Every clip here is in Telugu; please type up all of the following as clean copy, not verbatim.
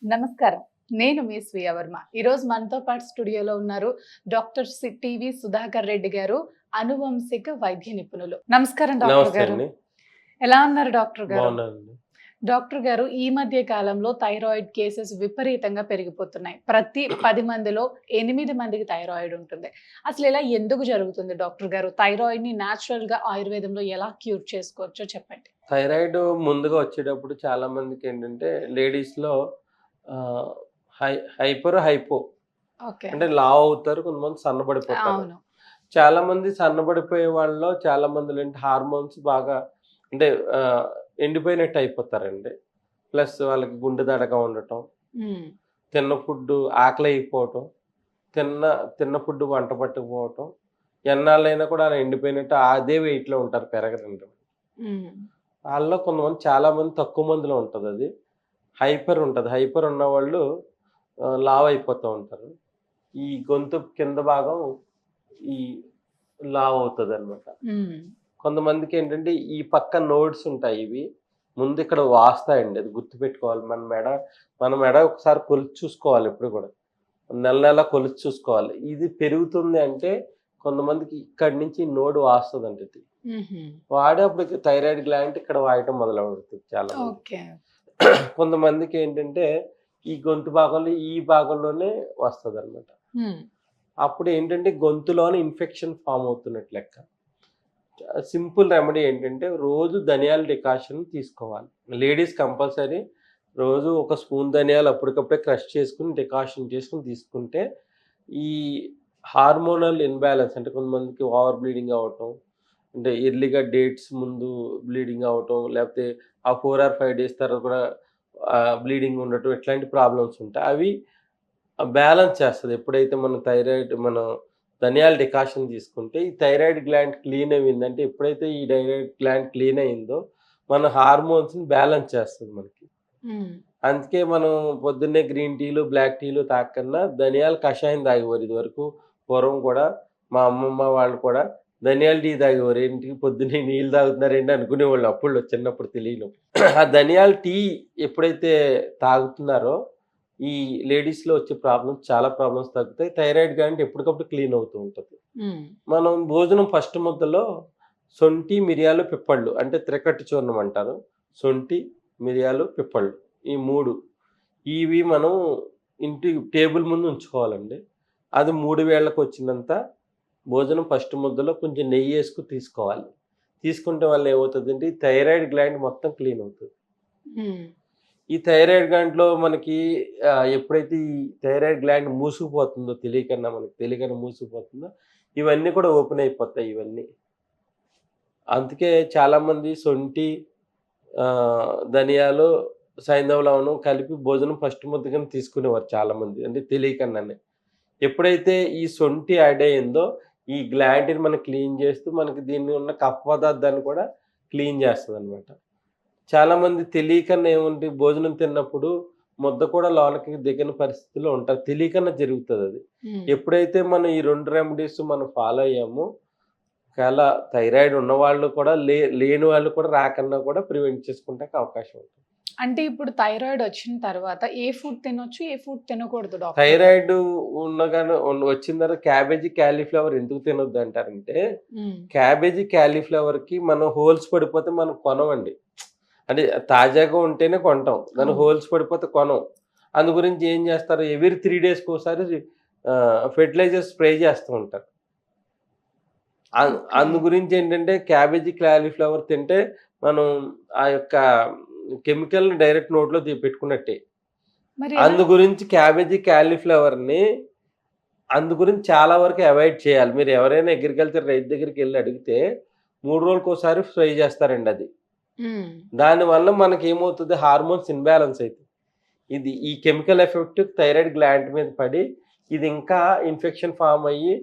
నమస్కారం. నేను మీ స్వీయ వర్మ. ఈరోజు మనతో పాటు స్టూడియోలో ఉన్నారు డాక్టర్ టీవీ సుధాకర్ రెడ్డి గారు, అనువంశిక వైద్య నిపుణులు. నమస్కారం డాక్టర్ నమస్తే గారు. అండి. ఎలా ఉన్నారు డాక్టర్ గారు? బాగున్నానండి. డాక్టర్ గారు, ఈ మధ్య కాలంలో థైరాయిడ్ కేసెస్ విపరీతంగా పెరిగిపోతున్నాయి. ప్రతి 10 మందిలో 8 మందికి థైరాయిడ్ ఉంటుంది. అసలు ఇలా ఎందుకు జరుగుతుంది డాక్టర్ గారు? థైరాయిడ్‌ని నేచురల్‌గా ఆయుర్వేదంలో ఎలా క్యూర్ చేసుకోవచ్చో చెప్పండి. థైరాయిడ్ ముందుగా వచ్చేటప్పుడు చాలా మందికేంటంటే లేడీస్‌లో ఆహ్, హైపర్, హైపో ఓకే. అంటే లావు అవుతారు. కొంతమంది సన్నబడిపోతారు. అవును. చాలామంది సన్నబడిపోయే వాళ్ళలో చాలా మందిలో ఏంటి హార్మోన్స్ బాగా అంటే ఎండిపోయినట్టు అయిపోతారండి. ప్లస్ వాళ్ళకి గుండె దడగా ఉండటం, హ్మ్. తిన్న ఫుడ్డు ఆకలేయకపోవటం, తిన్న తిన్న ఫుడ్ వంట పట్టకపోవటం, ఎన్నాళ్ళైనా కూడా అలా ఎండిపోయినట్టు అదే వెయిట్‌లో ఉంటారు పెరగరండి. హ్మ్. ఆళ్ళలో కొంతమంది చాలా మంది తక్కువ మందిలో ఉంటదది. హైపర్ ఉంటది. హైపర్ ఉన్నవాళ్ళు లావయిపోతూ ఉంటారు. ఈ గొంతు కింద భాగం ఈ లావవుతదనమాట. హ్మ్. కొంతమందికేంటంటే ఈ పక్క నోడ్స్ ఉంటాయి ఇవి. ముందు ఇక్కడ వాస్తాయండి. అది గుర్తుపెట్టుకోవాలి. మన మెడ ఒకసారి కొలిచి చూసుకోవాలి ఎప్పుడు గూడా. నెల నెలా కొలిచి చూసుకోవాలి. ఇది పెరుగుతుంది అంటే కొంతమందికి ఇక్కడి నుంచి నోడు వాస్తదంట ఇది. హుహు. వాడే అప్పటికి థైరాయిడ్ గ్లాండ్ ఇక్కడ వాయటం మొదలవుతది చాలా మందికి. ఓకే. కొంతమందికేంటంటే ఈ గొంతు భాగంలో ఈ భాగంలోనే వస్తదనమాట. హ్మ్. అప్పుడేంటంటే గొంతులోనే ఇన్ఫెక్షన్ ఫార్మ్ అవుతున్నట్టు లెక్క. సింపుల్ రెమెడీ ఏంటంటే రోజు ధనియాల డికాషన్ తీసుకోవాలి. లేడీస్ కంపల్సరీ రోజు ఒక స్పూన్ ధనియాలు అప్పటికప్పుడే క్రష్ చేసుకొని, డికాషన్ చేసుకొని తీసుకుంటే ఈ హార్మోనల్ ఇంబాలెన్స్ అంటే కొంతమందికి ఓవర్ బ్లీడింగ్ అవ్వటం, అంటే ఎర్లీగా డేట్స్ ముందు బ్లీడింగ్ అవ్వటం, లేపోతే ఆ 4 ఆర్ 5 డేస్ తర్వాత కూడా బ్లీడింగ్ ఉండటం ఇట్లాంటి ప్రాబ్లమ్స్ ఉంటాయి. అవి బ్యాలెన్స్ చేస్తది. ఎప్పుడైతే మనం ధనియాల డికాషన్ తీసుకుంటే, ఈ థైరాయిడ్ గ్లాండ్ క్లీన్ అయిందంటే ఎప్పుడైతే ఈ థైరాయిడ్ గ్లాండ్ క్లీన్ అయిందో, మన హార్మోన్స్‌ని బ్యాలెన్స్ చేస్తది మనకి. హ్మ్. అందుకే మనం పొద్దున్నే గ్రీన్ టీలు, బ్లాక్ టీలు తాగకన్నా ధనియాల కషాయం తాగేవారు. ఇదివరకు పూర్వం కూడా మా అమ్మమ్మ వాళ్ళు కూడా ధనియాల టీ తాగేవారు. ఏంటి పొద్దున్నే నీళ్ళు తాగుతున్నారేంటి అనుకునేవాళ్ళు అప్పుడ్లో చిన్నప్పుడు తెలియనప్పుడు. ఆ ధనియాల టీ ఎప్పుడైతే తాగుతున్నారో, ఈ లేడీస్‌లో వచ్చే చాలా ప్రాబ్లమ్స్ తగ్గుతాయి. థైరాయిడ్ గ్లాండ్ ఎప్పటికప్పుడు క్లీన్ అవుతూ ఉంటది. హ్మ్. మనం భోజనం ఫస్ట్ ముద్దలో శొంఠి, మిరియాలు, పిప్పళ్ళు అంటే త్రికట్టు చూర్ణం అంటారు. శొంఠి, మిరియాలు, పిప్పళ్ళు ఈ 3 ఇవి మనం ఇంటి టేబుల్ ముందు ఉంచుకోవాలండి. అది 3 వేళకొచ్చినంత భోజనం ఫస్ట్ ముద్దలో కొంచెం నెయ్యేసుకొని తీసుకోవాలి. తీసుకుంటే వల్ల ఏమవుతదంటే ఈ థైరాయిడ్ గ్లాండ్ మొత్తం క్లీన్ అవుతది. హ్మ్. ఈ థైరాయిడ్ గ్లాండ్‌లో మనకి ఎప్పుడైతే ఈ థైరాయిడ్ గ్లాండ్ మూసుకుపోతుందో మనకు తెలియకుండా మూసుకుపోతుందో, ఇవన్నీ కూడా ఓపెన్ అయిపోతాయి ఇవన్నీ. అందుకే చాలామంది శొంఠి, ధనియాలు, సైంధవ లవణం కలిపి భోజనం ఫస్ట్ ముద్ద కింద తీసుకునేవారు చాలామంది. అంటే తెలియకుండానే. ఎప్పుడైతే ఈ శొంఠి యాడ్ అయిందో, ఈ గ్లాండ్‌ని మనం క్లీన్ చేస్తూ మనకి దీన్ని ఉన్న కఫ పదార్థాన్ని కూడా క్లీన్ చేస్తదనమాట. చాలామంది తెలియకనే ఏముంది భోజనం తిన్నప్పుడు ముద్ద కూడా లోనకి దిగని పరిస్థితిలో ఉంటారు. తెలియకనే జరుగుతదది. హ్మ్. ఎప్పుడైతే మనం ఈ 2 రెమెడీస్ మనం ఫాలో అయ్యామో, ఒకేళ థైరాయిడ్ ఉన్నవాళ్ళు కూడా లేని వాళ్ళు కూడా రాకుండా కూడా ప్రివెంట్ చేసుకుంటానికి అవకాశం ఉంటుంది. అంటే ఇప్పుడు థైరాయిడ్ వచ్చిన తర్వాత ఏ ఫుడ్ తినొచ్చు? ఏ ఫుడ్ తినకూడదు డాక్టర్ గారు? థైరాయిడ్ వచ్చిన తర్వాత క్యాబేజీ, కాలీఫ్లవర్ ఎందుకు తినొద్దంటారంటే, హ్మ్. క్యాబేజీ, కాలీఫ్లవర్‌కి మనం హోల్స్ పడిపోతే మనం కొనమండి. అంటే తాజాగా ఉంటేనే కొంటాం. దానికి అవును. హోల్స్ పడిపోతే కొనం. అందు గురించి ఏం చేస్తారు ఎవ్రీ 3 డేస్‌కోసారి ఫెర్టిలైజర్ స్ప్రే చేస్తూ ఉంటారు. ఓకే. అందు గురించి ఏంటంటే క్యాబేజీ, కాలీఫ్లవర్ తింటే మనం ఆ యొక్క కెమికల్‌ని డైరెక్ట్ నోట్లో పెట్టుకున్నట్టే. మరి ఎలా? అందు గురించి క్యాబేజీ, కాలీఫ్లవర్‌ని చాలా వరకు అవాయిడ్ చేయాలి. మీరు ఎవరైనా అగ్రికల్చర్ రైతు దగ్గరికెళ్లి అడిగితే 3 రోజులకోసారి ఫ్రై చేస్తారండి అది. హ్మ్. దానివల్ల మనకేమవుతది హార్మోన్స్ ఇంబాలెన్స్ అయితాయి. ఈ కెమికల్ ఎఫెక్ట్ థైరాయిడ్ గ్లాండ్ మీద పడి, ఇది ఇంకా ఇన్ఫెక్షన్ ఫార్మ్ అయ్యి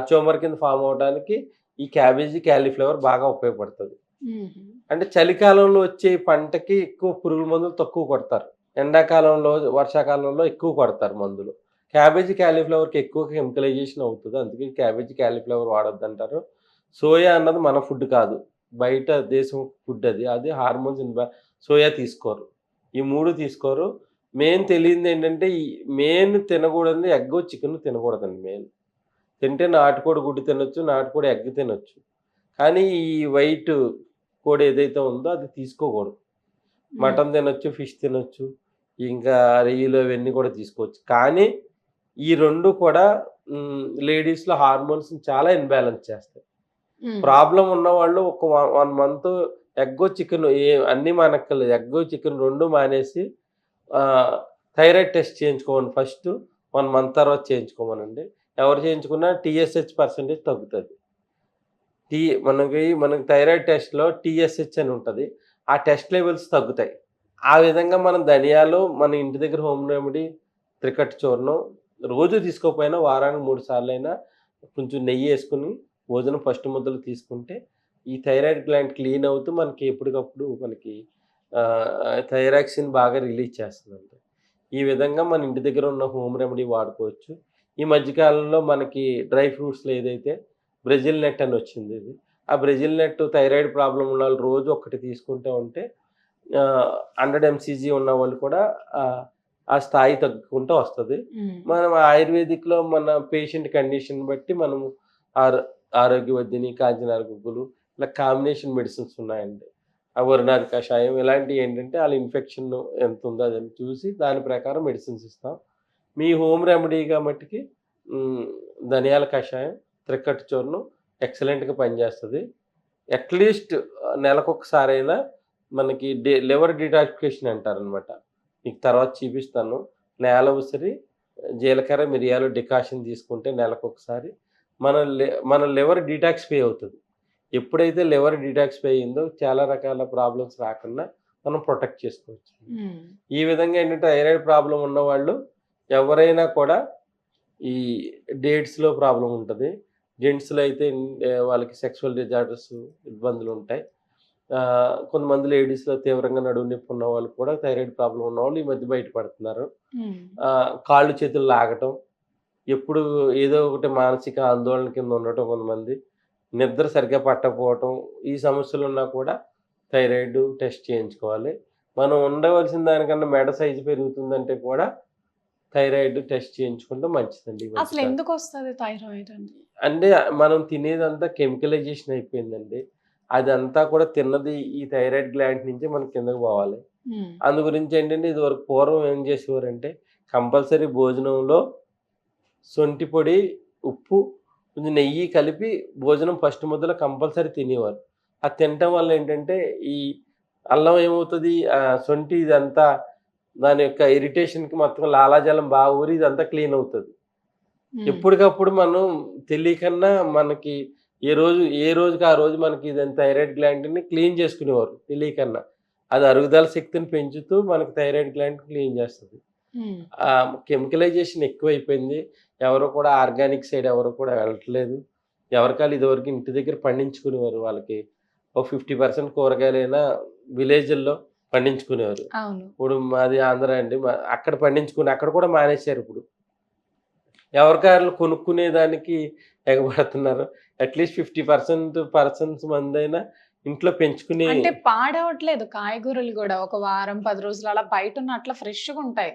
ట్యూమర్ కింద ఫార్మ్ అవ్వడానికి ఈ క్యాబేజీ, కాలీఫ్లవర్ బాగా ఉపయోగపడతది. హుహు. అంటే చలికాలంలో వచ్చే పంటకి ఎక్కువ పురుగుల మందులు తక్కువ కొడతారు. ఎండాకాలంలో, వర్షాకాలంలో ఎక్కువ కొడతారు మందులు. క్యాబేజీ, కాలీఫ్లవర్‌కి ఎక్కువ కెమికలైజేషన్ అవుతది. అందుకే క్యాబేజీ, కాలీఫ్లవర్ వాడొద్దంటారు. సోయా అన్నది మన ఫుడ్ కాదు. బయట దేశం ఫుడ్ అది. అది హార్మోన్స్ సోయా తీసుకోరు. ఈ 3 తీసుకోరు. మెయిన్ తెలియంది ఏంటంటే ఈ మెయిన్ తినకూడదు ఎగ్ చికెన్ తినకూడదండి మెయిన్. తింటే నాటుకోడి గుడ్డు తినొచ్చు, నాటుకోడి ఎగ్ తినొచ్చు. కానీ ఈ వైట్ కోడి ఏదైతే ఉందో అది తీసుకోకూడదు. మటన్ తినొచ్చు, ఫిష్ తినొచ్చు, ఇంకా రొయ్యలు అవన్నీ కూడా తీసుకోవచ్చు. కానీ ఈ 2 కూడా లేడీస్‌లో హార్మోన్స్‌ని చాలా ఇన్‌బాలెన్స్ చేస్తాయి. ప్రాబ్లమ్ ఉన్నవాళ్ళు ఒక 1 మంత్ ఎగ్గో, చికెను అన్నీ మానక్కర్లేదు. ఎగ్గో, చికెన్ 2 మానేసి థైరాయిడ్ టెస్ట్ చేయించుకోమని ఫస్టు. 1 మంత్ తర్వాత చేయించుకోమనండి. ఎవరు చేయించుకున్నా టీఎస్‌హెచ్ పర్సెంటేజ్ తగ్గుతది. మనకి థైరాయిడ్ టెస్ట్‌లో టీఎస్‌హెచ్ అని ఉంటది. ఆ టెస్ట్ లెవెల్స్ తగ్గుతాయి. ఆ విధంగా మనం ధనియాలు మన ఇంటి దగ్గర హోమ్ రెమెడీ త్రికట్ట చూర్ణం రోజు తీసుకోకపోయినా వారానికి 3 సార్లైనా కొంచెం నెయ్యేసుకొని భోజనం ఫస్ట్ ముద్దలో తీసుకుంటే ఈ థైరాయిడ్ గ్లాండ్ క్లీన్ అవుతూ మనకి ఎప్పటికప్పుడు మనకి థైరాక్సిన్ బాగా రిలీజ్ చేస్తుందండి. ఈ విధంగా మన ఇంటి దగ్గర ఉన్న హోమ్ రెమెడీ వాడుకోవచ్చు. ఈ మధ్య కాలంలో మనకి డ్రై ఫ్రూట్స్‌లో ఏదైతే బ్రెజిల్ నట్ అని వచ్చింది ఇది. ఆ బ్రెజిల్ నట్ థైరాయిడ్ ప్రాబ్లమ్ ఉన్నవాళ్ళు రోజు ఒకటి తీసుకుంటూ ఉంటే 100 ఎంసీజీ ఉన్నవాళ్ళు కూడా ఆ స్థాయి తగ్గుకుంటూ వస్తది. మనం ఆయుర్వేదిక్‌లో మన పేషెంట్ కండిషన్ బట్టి మనము ఆరోగ్యవర్ధిని, కాంచనార గుగ్గులు ఇలా కాంబినేషన్ మెడిసిన్స్ ఉన్నాయండి. ఆ వరినారి కషాయం ఇలాంటివి ఏంటంటే ఆళ్ళ ఇన్ఫెక్షన్ ఎంతుందో అదని చూసి దాని ప్రకారం మెడిసిన్స్ ఇస్తాం. మీ హోమ్ రెమెడీగా మట్టికి ధనియాల కషాయం, త్రికట్ట చూర్ణం ఎక్సలెంట్‌గా పనిచేస్తది. అట్‌లీస్ట్ నెలకొకసారైనా మనకి లివర్ డిటాక్సిఫికేషన్ అంటారనమాట. మీకు తర్వాత చూపిస్తాను. నేల ఉసిరి, జీలకర్ర, మిరియాలు డికాషన్ తీసుకుంటే నెలకొకసారి మన లివర్ డీటాక్సిఫై అవుతది. ఎప్పుడైతే లివర్ డీటాక్సిఫై అయిందో చాలా రకాల ప్రాబ్లమ్స్ రాకుండా మనం ప్రొటెక్ట్ చేసుకోవచ్చు. ఈ విధంగా ఏంటంటే థైరాయిడ్ ప్రాబ్లమ్ ఉన్నవాళ్ళు ఎవరైనా కూడా ఈ డేట్స్‌లో ప్రాబ్లమ్ ఉంటది. జెంట్స్‌లో అయితే వాళ్ళకి సెక్సువల్ డిజార్డర్స్ ఇబ్బందులుంటాయి. కొంతమంది లేడీస్‌లో తీవ్రంగా నడుము నొప్పి ఉన్నవాళ్ళు కూడా థైరాయిడ్ ప్రాబ్లమ్ ఉన్నవాళ్ళు ఈ మధ్య బయటపడుతున్నారు. కాళ్ళు చేతులు లాగటం, ఎప్పుడు ఏదో ఒకటి మానసిక ఆందోళన కింద ఉండటం కొంతమంది, నిద్ర సరిగ్గా పట్టకపోవటం, ఈ సమస్యలున్నా కూడా థైరాయిడ్ టెస్ట్ చేయించుకోవాలి. మనం ఉండవలసిన దానికన్నా మెడ సైజు పెరుగుతుందంటే కూడా థైరాయిడ్ టెస్ట్ చేయించుకుంటే మంచిదండి ఈ మధ్య అసలు కాలం. ఎందుకొస్తది థైరాయిడ్ అని? అంటే మనం తినేదంతా కెమికలైజేషన్ అయిపోయిందండి. అదంతా కూడా తిన్నది ఈ థైరాయిడ్ గ్లాండ్ నుంచే మన కిందకి పోవాలి. అందు గురించి ఏంటంటే ఇదివరకు పూర్వం ఏం చేసేవారంటే కంపల్సరీ భోజనంలో శొంఠి పొడి, ఉప్పు, కొంచెం నెయ్యి కలిపి భోజనం ఫస్ట్ ముద్దలో కంపల్సరీ తినేవారు. అది తినటం వల్ల ఏంటంటే ఈ అల్లం ఏమవుతది శొంఠి ఇదంతా దాని యొక్క ఇరిటేషన్‌కి మొత్తం లాలాజలం బాగా ఊరి ఇదంతా క్లీన్ అవుతది. ఎప్పటికప్పుడు మనం తెలియకన్నా మనకి ఏ రోజుకి ఆ రోజు మనకి ఇదంతా థైరాయిడ్ గ్లాండ్‌ని క్లీన్ చేసుకునేవారు తెలియకన్నా. అది అరుగుదల శక్తిని పెంచుతూ మనకి థైరాయిడ్ గ్లాండ్ క్లీన్ చేస్తది. కెమికలైజేషన్ ఎక్కువైపోయింది. ఎవరు కూడా ఆర్గానిక్ సైడ్ ఎవరు కూడా వెళ్ళట్లేదు. ఎవరికాళ్ళు ఇదివరకు ఇంటి దగ్గర పండించుకునేవారు. వాళ్ళకి ఒక 50% కూరగాయలైనా విలేజుల్లో పండించుకునేవారు. అవును. ఇప్పుడు మాది ఆంధ్ర అండి. అక్కడ పండించుకుని అక్కడ కూడా మానేశారిప్పుడు. ఎవరికాళ్ళు కొనుక్కునేదానికి ఎగబడుతున్నారు. అట్‌లీస్ట్ 50% పర్సన్స్ మందైనా ఇంట్లో పెంచుకుని అంటే పాడవట్లేదు కాయగూరలు గూడా. ఒక వారం, 10 రోజులు అలా బయటున్న అట్లా ఫ్రెష్‌గుంటాయి.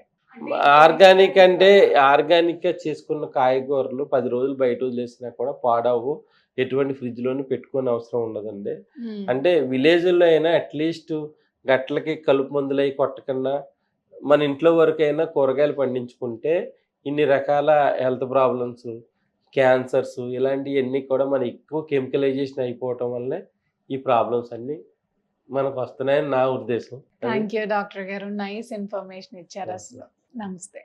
ఆర్గానిక్‌గా చేసుకున్న కాయగూరలు 10 రోజులు బయట వదిలేసినా కూడా పాడవవు. ఎటువంటి ఫ్రిడ్జ్‌లోను పెట్టుకోనవసరం ఉండదండి. అంటే విలేజుల్లో అయినా అట్‌లీస్ట్ గట్లకి కలుపు మందులయి కొట్టకుండా మన ఇంట్లో వరకైనా కూరగాయలు పండించుకుంటే ఇన్ని రకాల హెల్త్ ప్రాబ్లమ్స్, క్యాన్సర్స్ ఇలాంటియన్నీ కూడా మనం ఎక్కువ కెమికలైజేషన్ అయిపోవటం వల్లే ఈ ప్రాబ్లమ్స్ అన్నీ మనకొస్తున్నాయని నా ఉద్దేశం. అది థాంక్ యూ డాక్టర్ గారు. నైస్ ఇన్ఫర్మేషన్ ఇచ్చారసలు. నమస్తే.